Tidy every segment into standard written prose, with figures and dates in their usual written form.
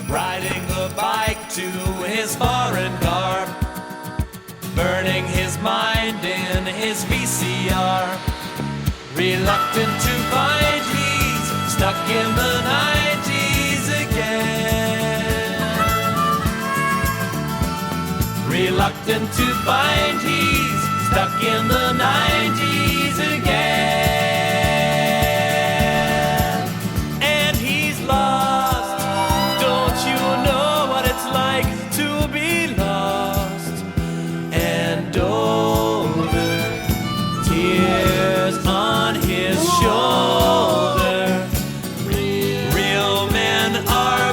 riding a bike to his foreign garb, burning his mind in his VCR, reluctant to find he's stuck in the 90's again. Reluctant to find he's stuck in the 90's again. And he's lost. Don't you know what it's like to be lost and older? Tears on his shoulder. Real men are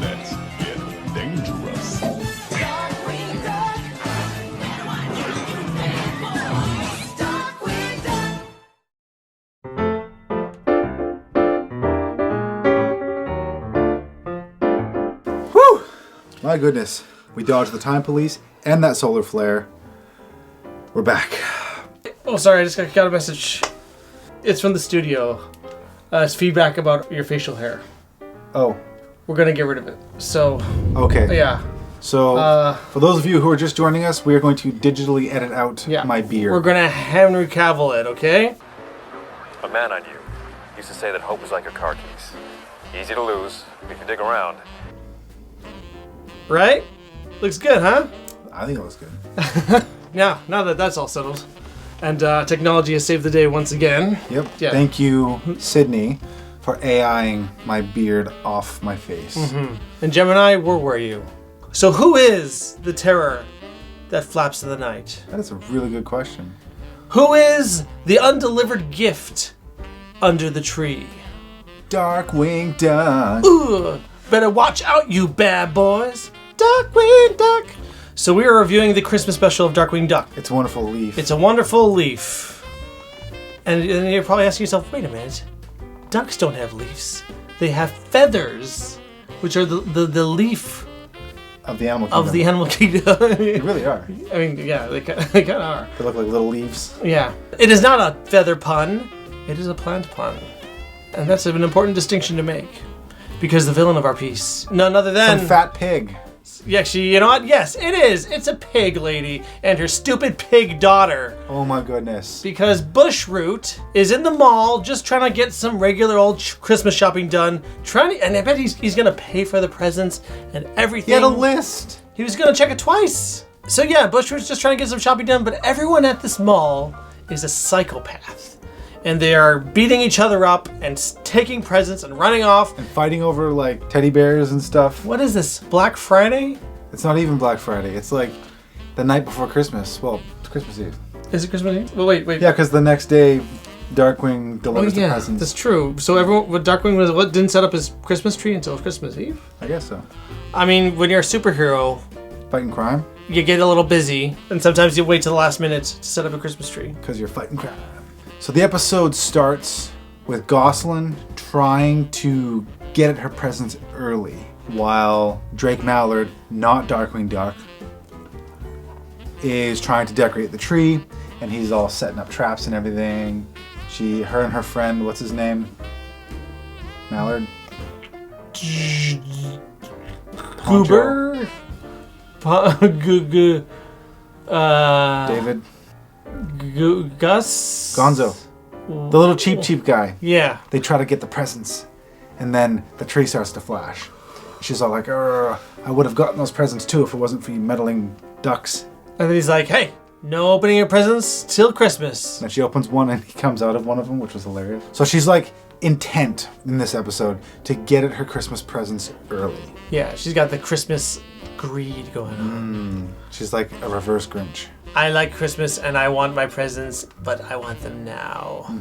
Let's get dangerous. Darkwing Duck. Darkwing Duck. Whew! My goodness. We dodged the time police and that solar flare. We're back. Oh, sorry, I just got a message. It's from the studio. It's feedback about your facial hair. Oh, We're gonna get rid of it. So, okay. yeah. So, for those of you who are just joining us, we are going to digitally edit out Yeah. my beard. We're gonna Henry Cavill it, okay? A man I knew used to say that hope is like your car keys. Easy to lose if you dig around. Right? Looks good, huh? I think it looks good. Now that that's all settled. And technology has saved the day once again. Yep. Yeah. Thank you, Sydney, for AIing my beard off my face. And Gemini, where were you? So who is the terror that flaps in the night? That is a really good question. Who is the undelivered gift under the tree? Darkwing Duck. Ooh, better watch out, you bad boys. Darkwing Duck. So we are reviewing the Christmas special of Darkwing Duck. It's a wonderful leaf. It's a wonderful leaf. And you're probably asking yourself, wait a minute. Ducks don't have leaves. They have feathers, which are the leaf of the animal kingdom. of the animal kingdom. They really are. I mean, yeah, they kind of are. They look like little leaves. Yeah. It is not a feather pun. It is a plant pun. And that's an important distinction to make. Because the villain of our piece, none other than... Some fat pig. Yeah, actually, you know what? Yes, it is. It's a pig lady and her stupid pig daughter. Oh my goodness. Because Bushroot is in the mall just trying to get some regular old Christmas shopping done. And I bet he's going to pay for the presents and everything. He had a list. He was going to check it twice. So yeah, Bushroot's just trying to get some shopping done, but everyone at this mall is a psychopath. And they are beating each other up and taking presents and running off. And fighting over like teddy bears and stuff. What is this, Black Friday? It's not even Black Friday. It's like the night before Christmas. Well, it's Christmas Eve. Is it Christmas Eve? Well, wait. Yeah, because the next day, Darkwing Oh delivers the yeah, presents. that's true. So Darkwing didn't set up his Christmas tree until Christmas Eve? I guess so. I mean, when you're a superhero, Fighting crime? you get a little busy, and sometimes you wait till the last minute to set up a Christmas tree. Because you're fighting crime. So the episode starts with Gosselin trying to get at her presents early, while Drake Mallard, not Darkwing Duck, is trying to decorate the tree, and he's all setting up traps and everything. Her and her friend, what's his name? Mallard? Goober? David? Gus? Gonzo. The little cheap guy. Yeah. They try to get the presents, and then the tree starts to flash. She's all like, I would have gotten those presents too if it wasn't for you meddling ducks. And then he's like, hey, no opening of presents till Christmas. And she opens one and he comes out of one of them, which was hilarious. So she's like intent in this episode to get at her Christmas presents early. Yeah, she's got the Christmas greed going on. She's like a reverse Grinch. I like Christmas and I want my presents, but I want them now.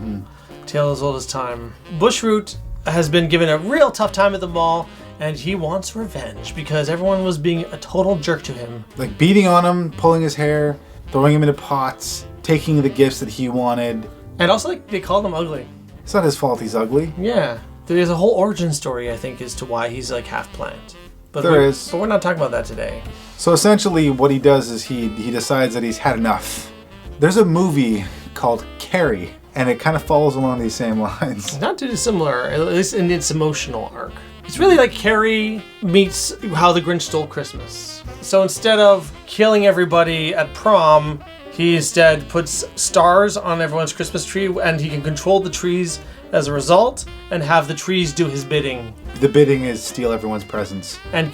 Tale as old as time. Bushroot has been given a real tough time at the mall, and he wants revenge because everyone was being a total jerk to him. Like beating on him, pulling his hair, throwing him into pots, taking the gifts that he wanted. And also, like, they called him ugly. It's not his fault he's ugly. Yeah. There's a whole origin story, I think, as to why he's, like, half plant. But There is. But we're not talking about that today. So essentially what he does is he decides that he's had enough. There's a movie called Carrie, and it kind of follows along these same lines. Not too dissimilar, at least in its emotional arc. It's really like Carrie meets How the Grinch Stole Christmas. So instead of killing everybody at prom, he instead puts stars on everyone's Christmas tree, and he can control the trees as a result and have the trees do his bidding. The bidding is steal everyone's presents. And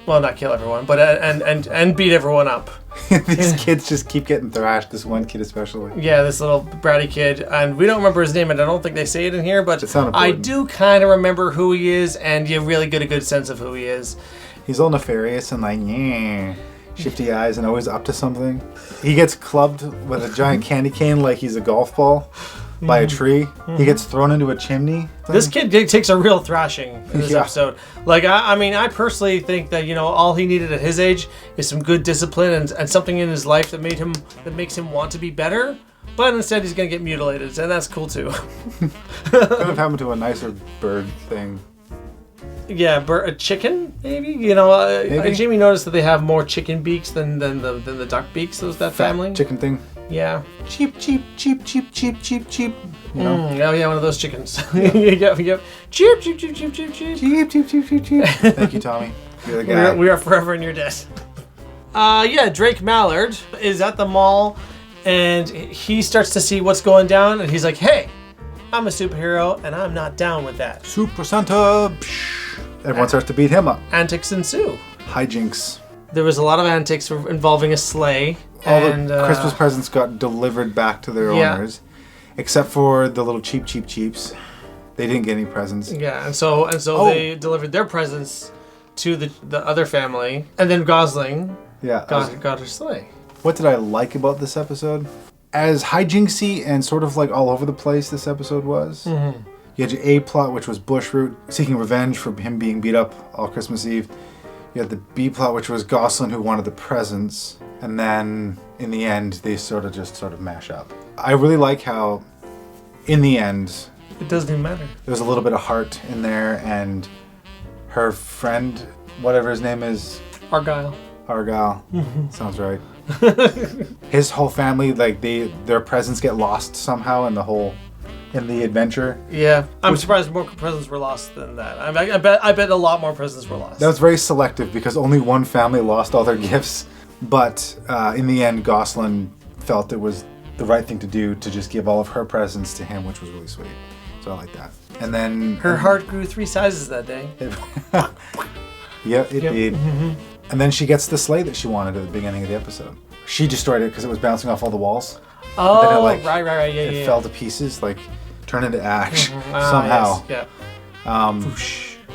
not kill everyone, but and beat everyone up. These kids just keep getting thrashed, this one kid especially. Yeah, this little bratty kid, and we don't remember his name, and I don't think they say it in here, but It's not I important. do kind of remember who he is, and you really get a good sense of who he is. He's all nefarious and like, yeah, shifty eyes and always up to something. He gets clubbed with a giant candy cane like he's a golf ball by a tree. He gets thrown into a chimney. This kid takes a real thrashing in this Yeah. episode. Like, I mean, I personally think that, all he needed at his age is some good discipline and something in his life that makes him want to be better. But instead, he's going to get mutilated, and that's cool too. Could have happened to a nicer bird thing. Yeah, a chicken, maybe? Maybe. Jamie noticed that they have more chicken beaks than the duck beaks, that family. Chicken thing. Yeah. Cheap, cheap, cheap, cheap, cheap, cheap, cheap. You know? Oh, yeah, one of those chickens. Yep. Cheep, cheep, cheep, cheep, cheep, cheep. Cheap, cheap, cheap, cheap, cheap. Thank you, Tommy. You're the guy. We are forever in your debt. Drake Mallard is at the mall, and he starts to see what's going down, and he's like, hey, I'm a superhero, and I'm not down with that. Super Santa. Psh. Everyone starts to beat him up. Antics ensue. Hijinks. There was a lot of antics involving a sleigh. All and, the Christmas presents got delivered back to their Yeah. owners, except for the little cheaps. They didn't get any presents. Yeah, and so they delivered their presents to the other family, and then Gosling Yeah. got her sleigh. What did I like about this episode? As hijinksy and sort of like all over the place this episode was. Mm-hmm. You had your A plot, which was Bushroot seeking revenge for him being beat up all Christmas Eve. You had the B plot, which was Gosling who wanted the presents. And then in the end, they sort of mash up. I really like how, in the end, It doesn't even matter. there's a little bit of heart in there, and her friend, whatever his name is, Argyle. Argyle, sounds right. His whole family, like their presents get lost somehow in the adventure. Yeah, I'm surprised more presents were lost than that. I bet a lot more presents were lost. That was very selective because only one family lost all their gifts. But in the end, Gosling felt it was the right thing to do to just give all of her presents to him, which was really sweet. So I like that. And then Her heart grew 3 sizes that day. Yeah, it Yep. did. And then she gets the sleigh that she wanted at the beginning of the episode. She destroyed it because it was bouncing off all the walls. Oh, then it, like, right, yeah, It yeah. fell to pieces, like turned into ash Ah, somehow. yes, yeah.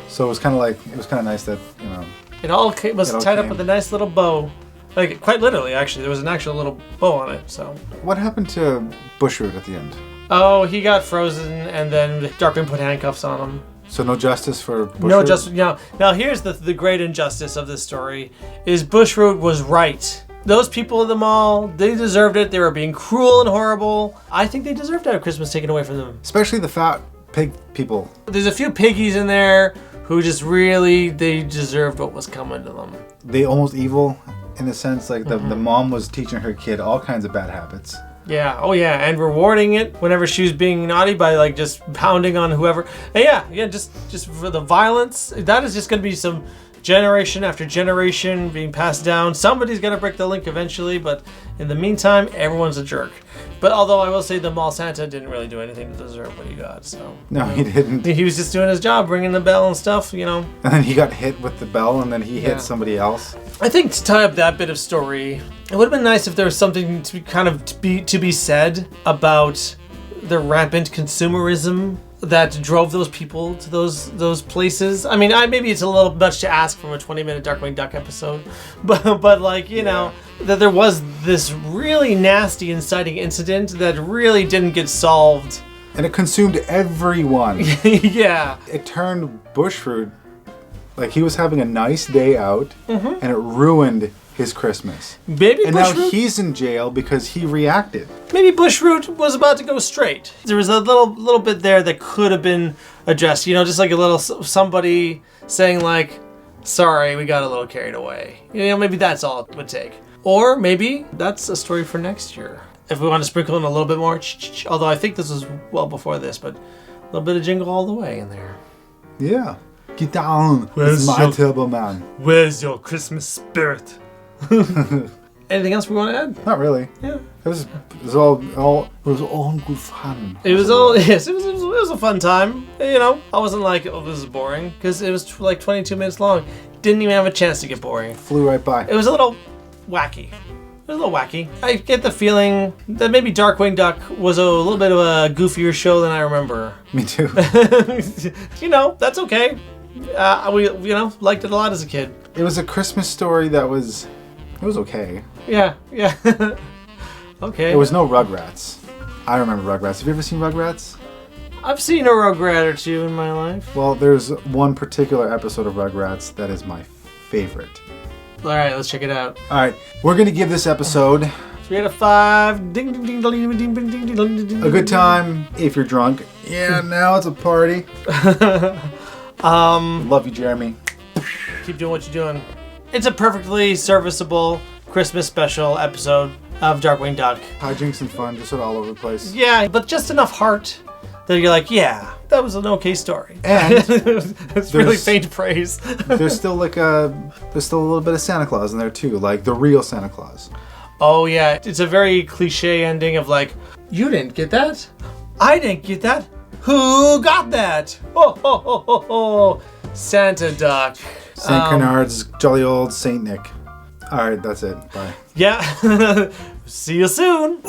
So it was kind of nice that, you know. It all was It all tied up came. with a nice little bow. Like, quite literally, actually. There was an actual little bow on it, so. What happened to Bushroot at the end? Oh, he got frozen, and then Darkwing put handcuffs on him. So no justice for Bushroot? No justice. Now here's the great injustice of this story: is Bushroot was right. Those people at the mall, they deserved it. They were being cruel and horrible. I think they deserved to have Christmas taken away from them. Especially the fat pig people. There's a few piggies in there who just really, they deserved what was coming to them. They almost evil in a sense. Like the mom was teaching her kid all kinds of bad habits. Yeah, oh yeah, and rewarding it whenever she was being naughty by like just pounding on whoever. And yeah, just for the violence. That is just going to be some generation after generation being passed down. Somebody's going to break the link eventually, but in the meantime, everyone's a jerk. But although I will say the mall Santa didn't really do anything to deserve what he got, so. No, he didn't. He was just doing his job, ringing the bell and stuff, you know. And then he got hit with the bell, and then he Yeah. hit somebody else. I think to tie up that bit of story, it would have been nice if there was something to be said about the rampant consumerism that drove those people to those places. I mean, maybe it's a little much to ask from a 20-minute Darkwing Duck episode, but like, you know, that there was this really nasty inciting incident that really didn't get solved. And it consumed everyone. Yeah. It turned Bushroot, like he was having a nice day out, and it ruined his Christmas. Maybe And now Bushroot, he's in jail because he reacted. maybe Bushroot was about to go straight. There was a little bit there that could have been addressed. You know, just like a little somebody saying like, "Sorry, we got a little carried away." You know, maybe that's all it would take. Or maybe that's a story for next year. If we want to sprinkle in a little bit more, although I think this was well before this, but a little bit of Jingle All the Way in there. Yeah. Get down. Where's It's my your- Turbo Man. Where's your Christmas spirit? Anything else we want to add? Not really. Yeah. It was all good fun. It was all yes. It was a fun time. You know, I wasn't like, oh, this is boring, because it was like 22 minutes long. Didn't even have a chance to get boring. Flew right by. It was a little wacky. It was a little wacky. I get the feeling that maybe Darkwing Duck was a little bit of a goofier show than I remember. Me too. You know, that's okay. We liked it a lot as a kid. It was a Christmas story that was. It was okay. Yeah. Okay. It was no Rugrats. I remember Rugrats. Have you ever seen Rugrats? I've seen a Rugrat or two in my life. Well, there's one particular episode of Rugrats that is my favorite. All right, let's check it out. All right, we're gonna give this episode 3 out of 5. Ding ding ding ding ding ding ding ding ding. a good time if you're drunk. Yeah, now it's a party. Love you, Jeremy. Keep doing what you're doing. It's a perfectly serviceable Christmas special episode of Darkwing Duck. Hijinks and fun, just all over the place. Yeah, but just enough heart that you're like, yeah, that was an okay story. And it's really faint praise. there's still a little bit of Santa Claus in there too, like the real Santa Claus. Oh yeah, it's a very cliche ending of like, you didn't get that, I didn't get that, who got that? Ho ho ho ho ho, Santa Duck. Saint Canard's jolly old Saint Nick. All right, that's it. Bye. Yeah, see you soon.